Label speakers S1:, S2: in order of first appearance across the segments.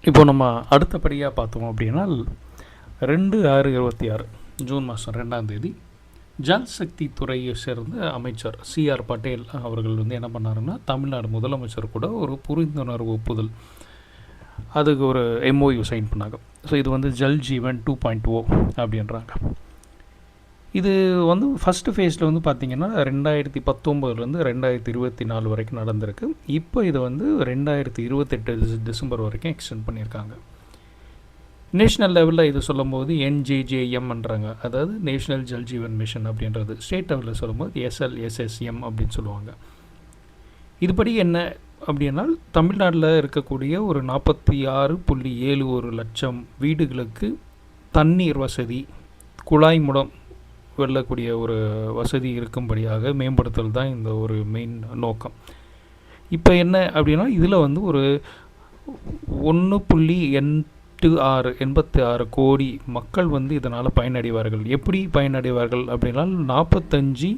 S1: இப்போ நம்ம அடுத்தபடியாக பார்த்தோம் அப்படின்னா 2/6/26 ஜூன் மாதம் 2ஆம் தேதி ஜல் சக்தி துறையை சேர்ந்த அமைச்சர் சிஆர் பட்டேல் அவர்கள் வந்து என்ன பண்ணாருன்னா தமிழ்நாடு முதலமைச்சர் கூட ஒரு புரிந்துணர்வு ஒப்புதல் அதுக்கு ஒரு எம்ஓயு சைன் பண்ணாங்க. ஸோ இது வந்து ஜல் ஜீவன் 2.0 அப்படின்றாங்க. இது வந்து ஃபஸ்ட்டு ஃபேஸில் வந்து பார்த்திங்கன்னா 2019 2024 வரைக்கும் நடந்திருக்கு. இப்போ இதை வந்து 2028 டிசம்பர் வரைக்கும் எக்ஸ்டெண்ட் பண்ணியிருக்காங்க. நேஷ்னல் லெவலில் இது சொல்லும்போது NJJMன்றாங்க, அதாவது நேஷ்னல் ஜல் ஜீவன் மிஷன் அப்படின்றது. ஸ்டேட் லெவலில் சொல்லும்போது SLSSM அப்படின்னு சொல்லுவாங்க. இதுபடி என்ன அப்படின்னா தமிழ்நாட்டில் இருக்கக்கூடிய ஒரு 46.71 லட்சம் வீடுகளுக்கு தண்ணீர் வசதி, குழாய் மூலம் வெல்லக்கூடிய ஒரு வசதி இருக்கும்படியாக மேம்படுத்தல் தான் இந்த ஒரு மெயின் நோக்கம். இப்போ என்ன அப்படின்னா இதில் வந்து ஒரு 1.86 கோடி மக்கள் வந்து இதனால் பயனடைவார்கள். எப்படி பயனடைவார்கள் அப்படின்னா 45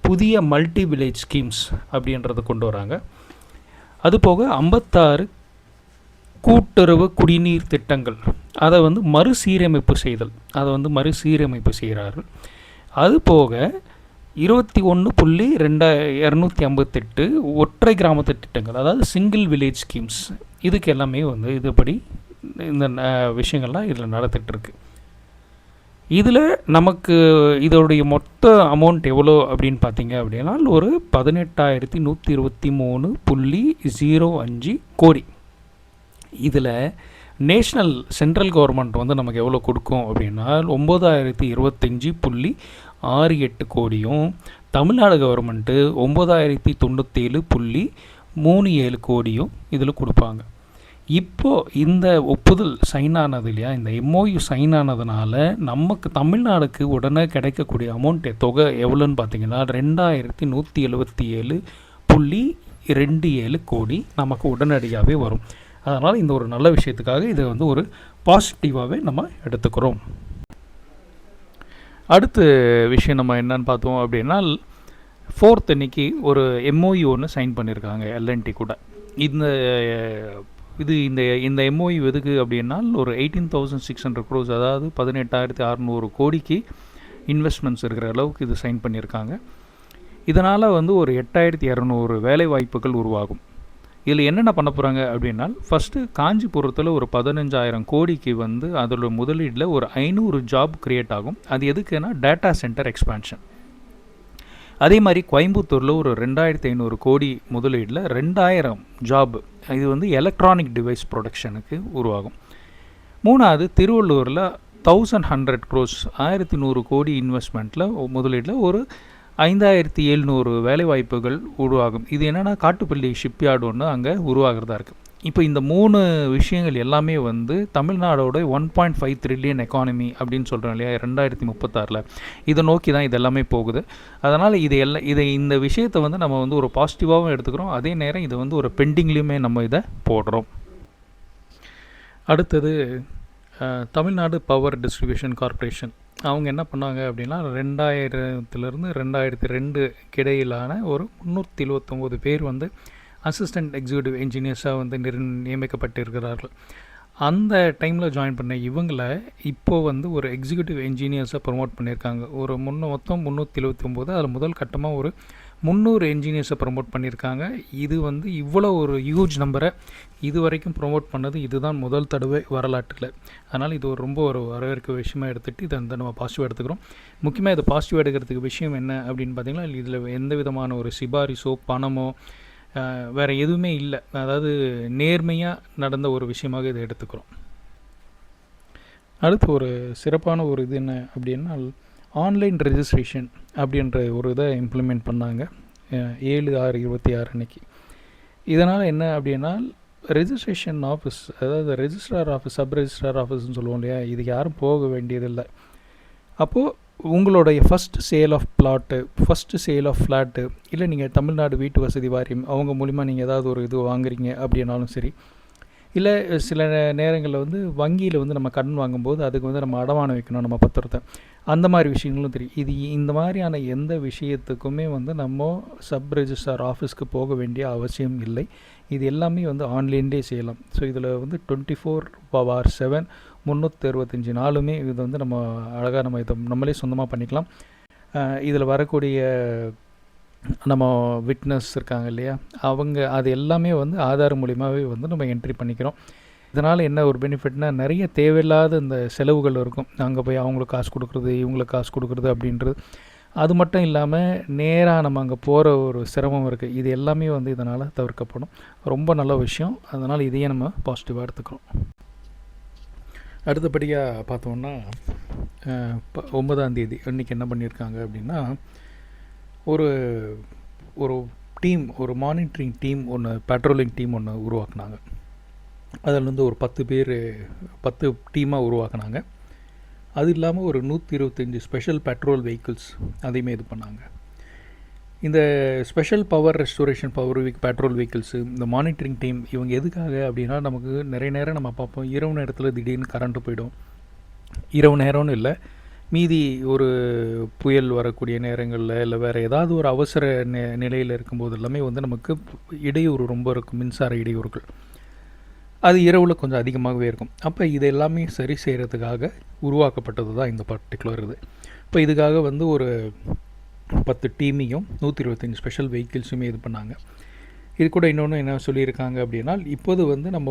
S1: புதிய மல்டி வில்லேஜ் ஸ்கீம்ஸ் அப்படின்றத கொண்டு வராங்க. அதுபோக 56 கூட்டுறவு குடிநீர் திட்டங்கள் அதை வந்து மறுசீரமைப்பு செய்கிறார்கள். அதுபோக 21.258 ஒற்றை கிராமத்து திட்டங்கள், அதாவது சிங்கிள் வில்லேஜ் ஸ்கீம்ஸ், இதுக்கு எல்லாமே வந்து இதுபடி இந்த விஷயங்கள்லாம் இதில் நடத்திட்டுருக்கு. இதில் நமக்கு இதோடைய மொத்த அமௌண்ட் எவ்வளோ அப்படின்னு பார்த்தீங்க அப்படின்னா ஒரு 18,123.05 கோடி. இதில் நேஷ்னல் சென்ட்ரல் கவர்மெண்ட் வந்து நமக்கு எவ்வளோ கொடுக்கும் அப்படின்னா 9,025.68 கோடியும், தமிழ்நாடு கவர்மெண்ட்டு 9,097.37 கோடியும் இதில் கொடுப்பாங்க. இப்போது இந்த ஒப்புதல் சைன் ஆனது இல்லையா, இந்த எம்ஓயு சைன் ஆனதுனால நமக்கு தமிழ்நாடுக்கு உடனே கிடைக்கக்கூடிய அமௌண்ட் தொகை எவ்வளோன்னு பார்த்தீங்கன்னா 2,127.27 கோடி நமக்கு உடனடியாகவே வரும். அதனால் இந்த ஒரு நல்ல விஷயத்துக்காக இதை வந்து ஒரு பாசிட்டிவாகவே நம்ம எடுத்துக்கிறோம். அடுத்த விஷயம் நம்ம என்னன்னு பார்த்தோம் அப்படின்னா 4th அன்னைக்கு ஒரு எம்ஓயு ஒன்று சைன் பண்ணியிருக்காங்க எல்என்டி கூட. இந்த எம்ஓயு எதுக்கு அப்படின்னா ஒரு 18,600 crores, அதாவது 18,600 கோடிக்கு இன்வெஸ்ட்மெண்ட்ஸ் இருக்கிற அளவுக்கு இது சைன் பண்ணியிருக்காங்க. இதனால் வந்து ஒரு 8,200 வேலை வாய்ப்புகள் உருவாகும். இதில் என்னென்ன பண்ண போகிறாங்க அப்படின்னா ஃபஸ்ட்டு காஞ்சிபுரத்தில் ஒரு 15,000 கோடிக்கு வந்து அதோட முதலீடில் ஒரு 500 ஜாப் க்ரியேட் ஆகும். அது எதுக்குன்னா டேட்டா சென்டர் எக்ஸ்பேன்ஷன். அதே மாதிரி கோயம்புத்தூரில் ஒரு 2,500 கோடி முதலீடில் 2,000 ஜாப், இது வந்து எலக்ட்ரானிக் டிவைஸ் ப்ரொடக்ஷனுக்கு உருவாகும். 3வது திருவள்ளூரில் 1,100 crores 1,100 கோடி இன்வெஸ்ட்மெண்ட்டில் முதலீட்டில் ஒரு 5,700 வேலைவாய்ப்புகள் உருவாகும். இது என்னென்னா காட்டுப்பள்ளி ஷிப்யார்டு ஒன்று அங்கே உருவாகிறதா இருக்குது. இப்போ இந்த 3 விஷயங்கள் எல்லாமே வந்து தமிழ்நாடோட 1.5 ட்ரில்லியன் எக்கானமி அப்படின்னு சொல்கிறோம் இல்லையா 2036, இதை நோக்கி தான் இது எல்லாமே போகுது. அதனால் இந்த விஷயத்தை வந்து நம்ம வந்து ஒரு பாசிட்டிவாகவும் எடுத்துக்கிறோம். அதே நேரம் இதை வந்து ஒரு பெண்டிங்லேயுமே நம்ம இதை போடுறோம். அடுத்தது தமிழ்நாடு பவர் டிஸ்ட்ரிபியூஷன் கார்ப்பரேஷன். அவங்க என்ன பண்ணாங்க அப்படின்னா 2000 இடையிலான ஒரு 379 பேர் வந்து அசிஸ்டண்ட் எக்ஸிக்யூட்டிவ் என்ஜினியர்ஸாக வந்து நியமிக்கப்பட்டிருக்கிறார்கள். அந்த டைமில் ஜாயின் பண்ண இவங்களை இப்போது வந்து ஒரு எக்ஸிக்யூட்டிவ் என்ஜினியர்ஸாக ப்ரொமோட் பண்ணியிருக்காங்க. ஒரு மொத்தம் 379, அதில் முதல் கட்டமாக ஒரு 300 என்ஜினியர்ஸை ப்ரொமோட் பண்ணியிருக்காங்க. இது வந்து இவ்வளோ ஒரு ஹியூஜ் நம்பரை இது வரைக்கும் ப்ரொமோட் பண்ணது இதுதான் முதல் தடவை வரலாற்றில். அதனால் இது ரொம்ப ஒரு வரவேற்க விஷயமாக எடுத்துகிட்டு இதை வந்து நம்ம பாசிட்டிவாக எடுத்துக்கிறோம். முக்கியமாக இதை பாசிட்டிவாக எடுக்கிறதுக்கு விஷயம் என்ன அப்படின்னு பார்த்திங்கன்னா இதில் எந்த விதமான ஒரு சிபாரிசோ பணமோ வேறு எதுவுமே இல்லை. அதாவது நேர்மையாக நடந்த ஒரு விஷயமாக இதை எடுத்துக்கிறோம். அடுத்து ஒரு சிறப்பான ஒரு இது என்ன அப்படின்னா ஆன்லைன் ரெஜிஸ்ட்ரேஷன் அப்படின்ற ஒரு இதை இம்ப்ளிமெண்ட் பண்ணாங்க 7/6/26 அன்னைக்கு. இதனால் என்ன அப்படின்னா ரெஜிஸ்ட்ரேஷன் ஆஃபீஸ், அதாவது ரெஜிஸ்ட்ரார் ஆஃபீஸ், சப் ரெஜிஸ்ட்ரார் ஆஃபீஸ்ன்னு சொல்லுவோம் இல்லையா, இதுக்கு யாரும் போக வேண்டியதில்லை. அப்போது உங்களுடைய first sale of flat, first sale of flat, இல்லை நீங்கள் தமிழ்நாடு வீட்டு வசதி வாரியம் அவங்க மூலிமா நீங்கள் ஏதாவது ஒரு இது வாங்குறீங்க அப்படின்னாலும் சரி, இல்லை சில நேரங்களில் வந்து வங்கியில் வந்து நம்ம கடன் வாங்கும்போது அதுக்கு வந்து நம்ம அடமானம் வைக்கணும் நம்ம பத்திரத்தை. அந்த மாதிரி விஷயங்களும் தெரியும். இது இந்த மாதிரியான எந்த விஷயத்துக்குமே வந்து நம்ம சப் ரெஜிஸ்ட்ரார் ஆஃபீஸ்க்கு போக வேண்டிய அவசியம் இல்லை. இது எல்லாமே வந்து ஆன்லைன்லேயே செய்யலாம். ஸோ இதில் வந்து 24/7 365 நாளுமே இது வந்து நம்ம அழகாக நம்ம இதை நம்மளே சொந்தமாக பண்ணிக்கலாம். இதில் வரக்கூடிய நம்ம விட்னஸ் இருக்காங்க இல்லையா, அவங்க அது எல்லாமே வந்து ஆதார் மூலியமாகவே வந்து நம்ம என்ட்ரி பண்ணிக்கிறோம். இதனால் என்ன ஒரு பெனிஃபிட்னால், நிறைய தேவையில்லாத இந்த செலவுகள் இருக்கும். அங்கே போய் அவங்களுக்கு காசு கொடுக்குறது, இவங்களுக்கு காசு கொடுக்குறது அப்படின்றது. அது மட்டும் இல்லாமல் நேராக நம்ம அங்கே போகிற ஒரு சிரமம் இருக்குது. இது எல்லாமே வந்து இதனால் தவிர்க்கப்படும். ரொம்ப நல்ல விஷயம். அதனால் இதையே நம்ம பாசிட்டிவாக எடுத்துக்கிறோம். அடுத்தபடியாக பார்த்தோம்னா 9ஆம் தேதி அன்றைக்கி என்ன பண்ணியிருக்காங்க அப்படின்னா, ஒரு ஒரு டீம், ஒரு மானிட்டரிங் டீம் ஒன்று, பெட்ரோலிங் டீம் ஒன்று உருவாக்குனாங்க. அதில் வந்து ஒரு 10 டீமாக உருவாக்குனாங்க. அது இல்லாமல் ஒரு 125 ஸ்பெஷல் பெட்ரோல் வெஹிக்கிள்ஸ் அதையுமே இது பண்ணாங்க. இந்த special power restoration petrol vehicles, இந்த மானிட்டரிங் டீம், இவங்க எதுக்காக அப்படின்னா, நமக்கு நிறைய நேரம் நம்ம பார்ப்போம், இரவு நேரத்தில் திடீர்னு கரண்ட்டு போயிடும். இரவு நேரம்னு இல்லை, மீதி ஒரு புயல் வரக்கூடிய நேரங்களில் இல்லை வேறு ஏதாவது ஒரு அவசர நிலையில் இருக்கும்போது எல்லாமே வந்து நமக்கு இடையூறு ரொம்ப இருக்கும், மின்சார இடையூறுகள். அது இரவில் கொஞ்சம் அதிகமாகவே இருக்கும். அப்போ இது எல்லாமே சரி செய்கிறதுக்காக உருவாக்கப்பட்டது தான் இந்த பர்டிகுலர் இது. இப்போ இதுக்காக வந்து ஒரு 10 டீமையும் 125 ஸ்பெஷல் வெஹிக்கிள்ஸுமே இது பண்ணாங்க. இது கூட இன்னொன்று என்ன சொல்லியிருக்காங்க அப்படின்னா, இப்போது வந்து நம்ம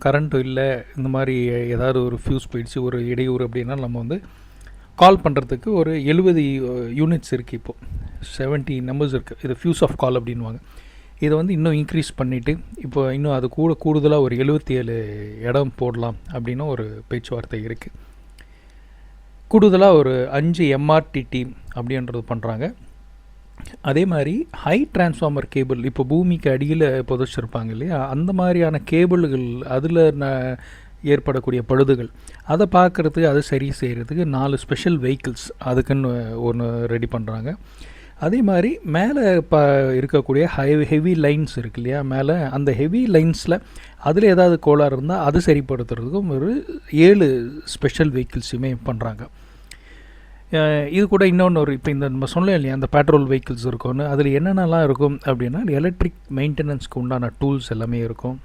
S1: கரண்ட்டு இல்லை, இந்த மாதிரி ஏதாவது ஒரு ஃபியூஸ் போயிடுச்சு, ஒரு இடையூறு அப்படின்னா நம்ம வந்து கால் பண்ணுறதுக்கு ஒரு 70 யூனிட்ஸ் இருக்குது. இப்போது 70 நம்பர்ஸ் இருக்குது. இது ஃபியூஸ் ஆஃப் கால் அப்படின்வாங்க. இதை வந்து இன்னும் இன்க்ரீஸ் பண்ணிவிட்டு இப்போ இன்னும் அது கூடுதலாக ஒரு 77 இடம் போடலாம் அப்படின்னு ஒரு பேச்சுவார்த்தை இருக்குது. கூடுதலாக ஒரு 5 MRT டீம் அப்படின்றது பண்ணுறாங்க. அதே மாதிரி ஹை டிரான்ஸ்ஃபார்மர் கேபிள், இப்போ பூமிக்கு அடியில் புதைச்சிருப்பாங்க இல்லையா, அந்த மாதிரியான கேபிள்கள், அதில் ஏற்படக்கூடிய பழுதுகள், அதை பார்க்குறதுக்கு, அதை சரி செய்கிறதுக்கு 4 ஸ்பெஷல் வெஹிக்கிள்ஸ் அதுக்குன்னு ஒன்று ரெடி பண்ணுறாங்க. அதே மாதிரி மேலே இருக்கக்கூடிய ஹெவி லைன்ஸ் இருக்கு இல்லையா, மேலே அந்த ஹெவி லைன்ஸில் அதில் ஏதாவது கோளாறு இருந்தால் அது சரிப்படுத்துறதுக்கும் ஒரு 7 ஸ்பெஷல் வெஹிக்கிள்ஸுமே பண்ணுறாங்க. இது கூட இன்னொன்று இப்போ இந்த நம்ம சொன்னோம் இல்லையா, அந்த பெட்ரோல் வெஹிக்கிள்ஸ் இருக்கும்னு, அதில் என்னென்னலாம் இருக்கும் அப்படின்னா, எலக்ட்ரிக் மெயின்டெனன்ஸ்க்கு உண்டான டூல்ஸ் எல்லாமே இருக்கும்,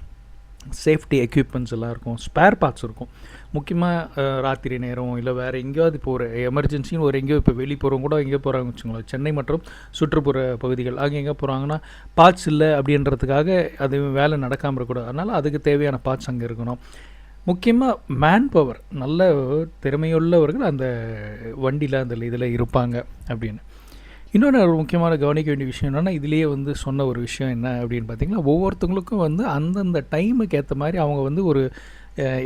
S1: சேஃப்டி எக்யூப்மெண்ட்ஸ் எல்லாம் இருக்கும், ஸ்பேர் பார்ட்ஸ் இருக்கும். முக்கியமாக ராத்திரி நேரம் இல்லை வேறு எங்கேயாவது இப்போ ஒரு எமர்ஜென்சின்னு ஒரு எங்கேயோ இப்போ வெளியே போகிறவங்க கூட எங்கேயோ போகிறாங்க வச்சுக்கோங்களேன், சென்னை மற்றும் சுற்றுப்புற பகுதிகள், அங்கே எங்கே போகிறாங்கன்னா பார்ட்ஸ் இல்லை அப்படின்றதுக்காக அது வேலை நடக்காமல் இருக்கக்கூடாது. அதனால் அதுக்கு தேவையான பார்ட்ஸ் அங்கே இருக்கணும். முக்கியமாக மேன் பவர், நல்ல திறமையுள்ளவர்கள் அந்த வண்டியில் அந்த இதில் இருப்பாங்க அப்படின்னு. இன்னொன்று ஒரு முக்கியமான கவனிக்க வேண்டிய விஷயம் என்னென்னா, இதிலேயே வந்து சொன்ன ஒரு விஷயம் என்ன அப்படின்னு பார்த்திங்கன்னா, ஒவ்வொருத்தவங்களுக்கும் வந்து அந்தந்த டைமுக்கு ஏற்ற மாதிரி அவங்க வந்து ஒரு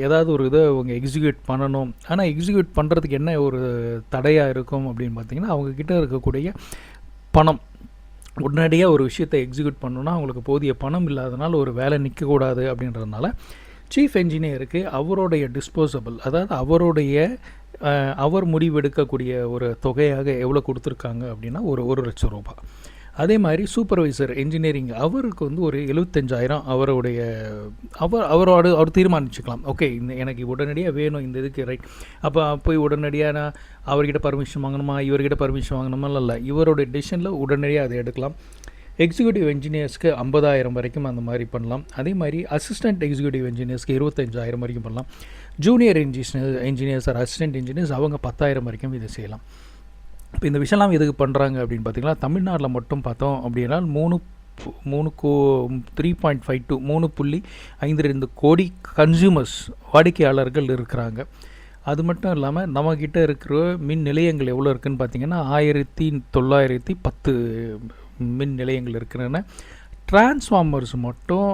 S1: ஏதாவது ஒரு இதை அவங்க எக்ஸிக்யூட் பண்ணணும். ஆனால் எக்ஸிக்யூட் பண்ணுறதுக்கு என்ன ஒரு தடையாக இருக்கும் அப்படின்னு பார்த்திங்கன்னா, அவங்கக்கிட்ட இருக்கக்கூடிய பணம். உடனடியாக ஒரு விஷயத்தை எக்ஸிக்யூட் பண்ணணுன்னா அவங்களுக்கு போதிய பணம் இல்லாதனால ஒரு வேலை நிற்கக்கூடாது அப்படின்றதுனால சீஃப் என்ஜினியருக்கு அவருடைய டிஸ்போசபிள், அதாவது அவர் முடிவெடுக்கக்கூடிய ஒரு தொகையாக எவ்வளோ கொடுத்துருக்காங்க அப்படின்னா ஒரு 1 லட்சம் ரூபாய். அதே மாதிரி சூப்பர்வைசர் என்ஜினியரிங், அவருக்கு வந்து ஒரு 75,000 அவர் தீர்மானிச்சுக்கலாம். ஓகே, எனக்கு உடனடியாக வேணும் இந்த இதுக்கு, ரைட். அப்போ போய் உடனடியாக நான் அவர்கிட்ட பர்மிஷன் வாங்கணுமா, இவர்கிட்ட பர்மிஷன் வாங்கணுமா, இல்லை இவருடைய டிசிஷனில் உடனடியாக அதை எடுக்கலாம். எக்ஸிக்யூட்டிவ் என்ஜினியர்ஸ்க்கு 50,000 வரைக்கும் அந்த மாதிரி பண்ணலாம். அதே மாதிரி அசிஸ்டன்ட் எக்ஸிக்யூட்டிவ் என்ஜினியர்ஸ்க்கு 25,000 வரைக்கும் பண்ணலாம். Junior engineers R assistant engineers அவங்க 10,000 வரைக்கும் இதை செய்யலாம். இப்போ இந்த விஷயம்லாம் எதுக்கு பண்ணுறாங்க அப்படின்னு பார்த்திங்கன்னா, தமிழ்நாட்டில் மட்டும் பார்த்தோம் அப்படின்னா 3.52 கோடி கன்சியூமர்ஸ், வாடிக்கையாளர்கள் இருக்கிறாங்க. அது மட்டும் இல்லாமல் நம்மக்கிட்ட இருக்கிற மின் நிலையங்கள் எவ்வளோ இருக்குதுன்னு பார்த்திங்கன்னா 1910 மின் நிலையங்கள் இருக்கிறன. டிரான்ஸ்ஃபார்மர்ஸ் மட்டும்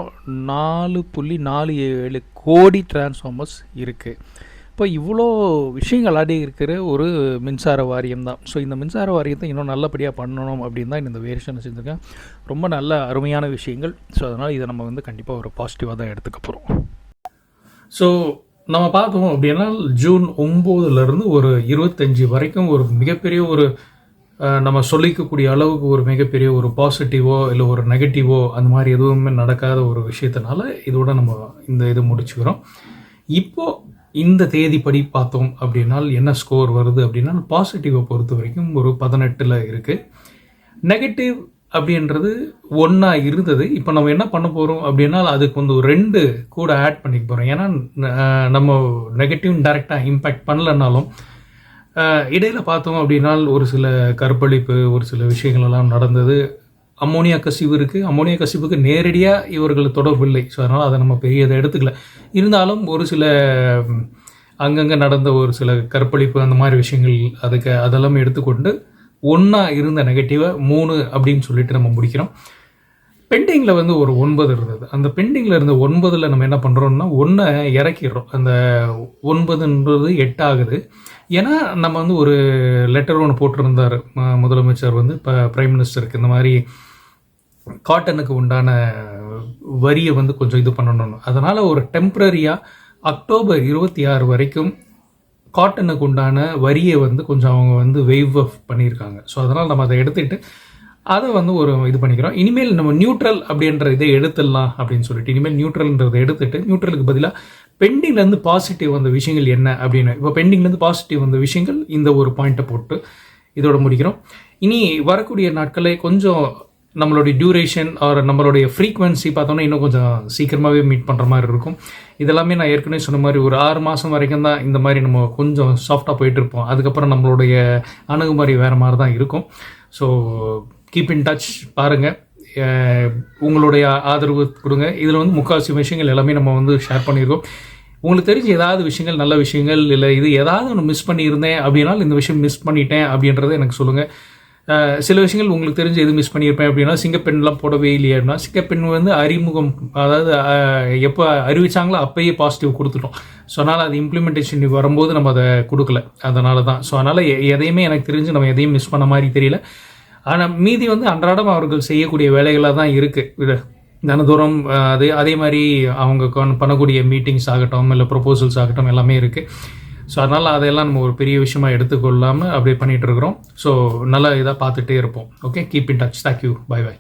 S1: 4.47 கோடி டிரான்ஸ்ஃபார்மர்ஸ் இருக்குது. இப்போ இவ்வளோ விஷயங்கள் ஆடி இருக்கிற ஒரு மின்சார வாரியம் தான். ஸோ இந்த மின்சார வாரியத்தை இன்னும் நல்லபடியாக பண்ணணும் அப்படின்னு தான் இந்த வேரியேஷனை செஞ்சுருக்கேன். ரொம்ப நல்ல அருமையான விஷயங்கள். ஸோ அதனால் இதை நம்ம வந்து கண்டிப்பாக ஒரு பாசிட்டிவாக தான் எடுத்துக்க போகிறோம். ஸோ நம்ம பார்த்தோம் அப்படின்னா ஜூன் 9 ஒரு 25 வரைக்கும் ஒரு மிகப்பெரிய ஒரு நம்ம சொல்லிக்கக்கூடிய அளவுக்கு ஒரு மிகப்பெரிய ஒரு பாசிட்டிவோ இல்லை ஒரு நெகட்டிவோ அந்த மாதிரி எதுவுமே நடக்காத ஒரு விஷயத்தினால இதோட நம்ம இந்த இது முடிச்சுக்கிறோம். இப்போது இந்த தேதிப்படி பார்த்தோம் அப்படின்னால் என்ன ஸ்கோர் வருது அப்படின்னா பாசிட்டிவை பொறுத்த வரைக்கும் ஒரு 18 இருக்குது. நெகட்டிவ் அப்படின்றது 1 இருந்தது. இப்போ நம்ம என்ன பண்ண போகிறோம் அப்படின்னா அதுக்கு வந்து 2 கூட ஆட் பண்ணிக்க போகிறோம். ஏன்னா நம்ம நெகட்டிவ் டைரெக்டாக இம்பேக்ட் பண்ணலனாலும் இடையில் பார்த்தோம் அப்படின்னா ஒரு சில கற்பழிப்பு, ஒரு சில விஷயங்கள் எல்லாம் நடந்தது. அம்மோனியா கசிவு இருக்குது. அம்மோனியா கசிவுக்கு நேரடியாக இவர்கள் தொடர்பு இல்லை. ஸோ அதனால் அதை நம்ம பெரிய இதை எடுத்துக்கல. இருந்தாலும் ஒரு சில அங்கங்கே நடந்த ஒரு சில கற்பழிப்பு அந்த மாதிரி விஷயங்கள் அதெல்லாம் எடுத்துக்கொண்டு 1 இருந்த நெகட்டிவை 3 அப்படின்னு சொல்லிட்டு நம்ம முடிக்கிறோம். பெண்டிங்கில் வந்து ஒரு 9 இருந்தது. அந்த பெண்டிங்கில் இருந்த 9ல் நம்ம என்ன பண்ணுறோம்னா 1 இறக்கிடுறோம். அந்த 9ன்றது 8 ஆகுது. ஏன்னா நம்ம வந்து ஒரு லெட்டர் ஒன்று போட்டிருந்தார் முதலமைச்சர் வந்து இப்போ பிரைம் மினிஸ்டருக்கு, இந்த மாதிரி காட்டனுக்கு உண்டான வரியை வந்து கொஞ்சம் இது பண்ணணும். அதனால் ஒரு டெம்ப்ரரியாக அக்டோபர் 26 வரைக்கும் காட்டனுக்கு உண்டான வரியை வந்து கொஞ்சம் அவங்க வந்து வெய்வ் ஆஃப் பண்ணியிருக்காங்க. ஸோ அதனால் நம்ம அதை எடுத்துகிட்டு அதை வந்து ஒரு இது பண்ணிக்கிறோம். இனிமேல் நம்ம நியூட்ரல் அப்படின்ற இதை எடுத்துடலாம் அப்படின்னு சொல்லிட்டு இனிமேல் நியூட்ரல்ன்றதை எடுத்துட்டு நியூட்ரலுக்கு பதிலாக பெண்டிங்லேருந்து பாசிட்டிவ் வந்த விஷயங்கள் என்ன அப்படின்னு, இப்போ பெண்டிங்லேருந்து பாசிட்டிவ் வந்த விஷயங்கள் இந்த ஒரு பாயிண்ட்டை போட்டு இதோட முடிக்கிறோம். இனி வரக்கூடிய நாட்களை கொஞ்சம் நம்மளுடைய டியூரேஷன் ஆர் நம்மளுடைய ஃப்ரீக்வன்சி பார்த்தோன்னா இன்னும் கொஞ்சம் சீக்கிரமாகவே மீட் பண்ணுற மாதிரி இருக்கும். இதெல்லாமே நான் ஏற்கனவே சொன்ன மாதிரி ஒரு 6 மாதம் வரைக்கும் தான் இந்த மாதிரி நம்ம கொஞ்சம் சாஃப்டாக போயிட்டுருப்போம். அதுக்கப்புறம் நம்மளுடைய அணுகுமுறை வேறு மாதிரி தான் இருக்கும். ஸோ கீப் இன் டச், பாருங்கள், உங்களுடைய ஆதரவு கொடுங்க. இதில் வந்து முக்கால்வாசி விஷயங்கள் எல்லாமே நம்ம வந்து ஷேர் பண்ணியிருக்கோம். உங்களுக்கு தெரிஞ்ச ஏதாவது விஷயங்கள், நல்ல விஷயங்கள், இல்லை இது ஏதாவது ஒன்று மிஸ் பண்ணியிருந்தேன் அப்படின்னாலும் இந்த விஷயம் மிஸ் பண்ணிட்டேன் அப்படின்றத எனக்கு சொல்லுங்கள். சில விஷயங்கள் உங்களுக்கு தெரிஞ்சு எது மிஸ் பண்ணியிருப்பேன் அப்படின்னா சிங்கப்பெண்லாம் போடவே இல்லையா, சிங்கப்பெண் வந்து அறிமுகம், அதாவது எப்போ அறிவிச்சாங்களோ அப்பயே பாசிட்டிவ் கொடுத்துட்டோம். ஸோ அதனால் அது இம்ப்ளிமெண்டேஷன் வரும்போது நம்ம அதை கொடுக்கல. அதனால தான். ஸோ அதனால் எதையுமே எனக்கு தெரிஞ்சு நம்ம எதையும் மிஸ் பண்ண மாதிரி தெரியல. ஆனால் மீதி வந்து அன்றாடம் அவர்கள் செய்யக்கூடிய வேலைகளாக தான் இருக்குது. தினந்தோறும் அதே மாதிரி அவங்க பண்ணக்கூடிய மீட்டிங்ஸ் ஆகட்டும், இல்லை ப்ரொபோசல்ஸ் ஆகட்டும், எல்லாமே இருக்குது. ஸோ அதனால் அதெல்லாம் நம்ம ஒரு பெரிய விஷயமாக எடுத்துக்கொள்ளாமல் அப்படியே பண்ணிகிட்டு இருக்கிறோம். ஸோ நல்ல இதாக பார்த்துட்டே இருப்போம். Okay, keep in touch. Thank you. Bye by.